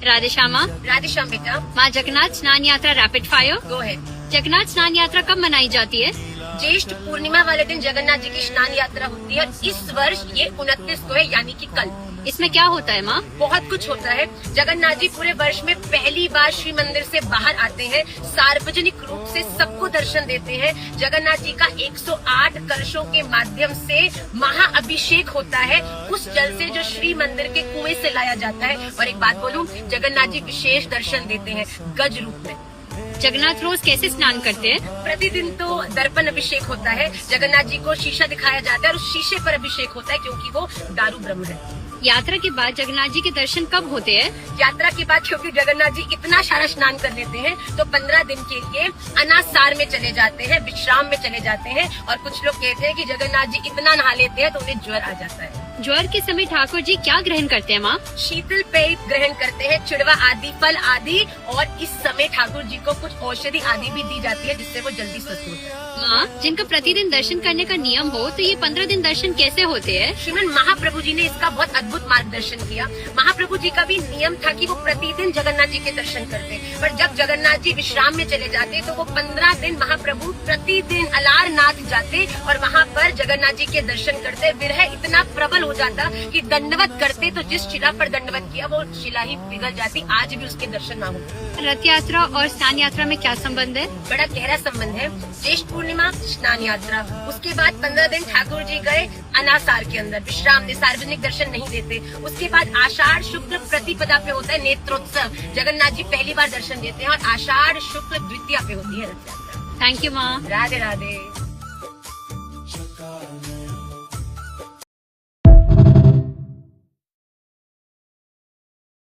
राधे श्यामा। राधे श्याम बेटा। माँ जगन्नाथ स्नान यात्रा रैपिड फायर। गो है। जगन्नाथ स्नान यात्रा कब मनाई जाती है? ज्येष्ठ पूर्णिमा वाले दिन जगन्नाथ जी की स्नान यात्रा होती है। इस वर्ष ये 29 को है, यानी कि कल। इसमें क्या होता है माँ? बहुत कुछ होता है। जगन्नाथ जी पूरे वर्ष में पहली बार श्री मंदिर से बाहर आते हैं, सार्वजनिक रूप से सबको दर्शन देते हैं। जगन्नाथ जी का 108 कलशों के माध्यम से महाअभिषेक होता है, उस जल से जो श्री मंदिर के कुएं से लाया जाता है। और एक बात बोलूं, जगन्नाथ जी विशेष दर्शन देते हैं गज रूप में। जगन्नाथ रोज कैसे स्नान करते हैं? प्रतिदिन तो दर्पण अभिषेक होता है, जगन्नाथ जी को शीशा दिखाया जाता है और उस शीशे पर अभिषेक होता है, क्योंकि वो दारू ब्रह्म है। यात्रा के बाद जगन्नाथ जी के दर्शन कब होते हैं? यात्रा के बाद क्योंकि जगन्नाथ जी इतना सारा स्नान कर लेते हैं, तो 15 दिन के लिए अनासार में चले जाते हैं, विश्राम में चले जाते हैं। और कुछ लोग कहते हैं कि जगन्नाथ जी इतना नहा लेते हैं तो उन्हें ज्वर आ जाता है। ज्वर के समय ठाकुर जी क्या ग्रहण करते हैं माँ? शीतल पेय ग्रहण करते हैं, चिड़वा आदि, फल आदि। और इस समय ठाकुर जी को कुछ औषधि आदि भी दी जाती है, जिससे वो जल्दी स्वस्थ होते हैं। माँ, जिनका प्रतिदिन दर्शन करने का नियम हो, तो ये 15 दिन दर्शन कैसे होते हैं? श्रीमन महाप्रभु जी ने इसका बहुत अद्भुत मार्गदर्शन किया। महाप्रभु जी का भी नियम था कि वो प्रतिदिन जगन्नाथ जी के दर्शन करते, पर जब जगन्नाथ जी विश्राम में चले जाते तो वो 15 दिन महाप्रभु प्रतिदिन अलारनाथ जाते और वहाँ पर जगन्नाथ जी के दर्शन करते। विरह इतना प्रबल हो जाता कि दंडवत करते तो जिस शिला पर दंडवत किया वो शिला ही पिघल जाती, आज भी उसके दर्शन ना हो। रथ यात्रा और स्नान यात्रा में क्या संबंध है? बड़ा गहरा संबंध है। ज्येष्ठ पूर्णिमा स्नान यात्रा, उसके बाद 15 दिन ठाकुर जी गए अनासार के अंदर विश्राम ने, सार्वजनिक दर्शन नहीं देते। उसके बाद आषाढ़ शुक्ल प्रतिपदा पे होता है नेत्रोत्सव, जगन्नाथ जी पहली बार दर्शन देते हैं और आषाढ़ शुक्ल द्वितीया पे होती है रथ यात्रा। थैंक यू माँ। राधे राधे।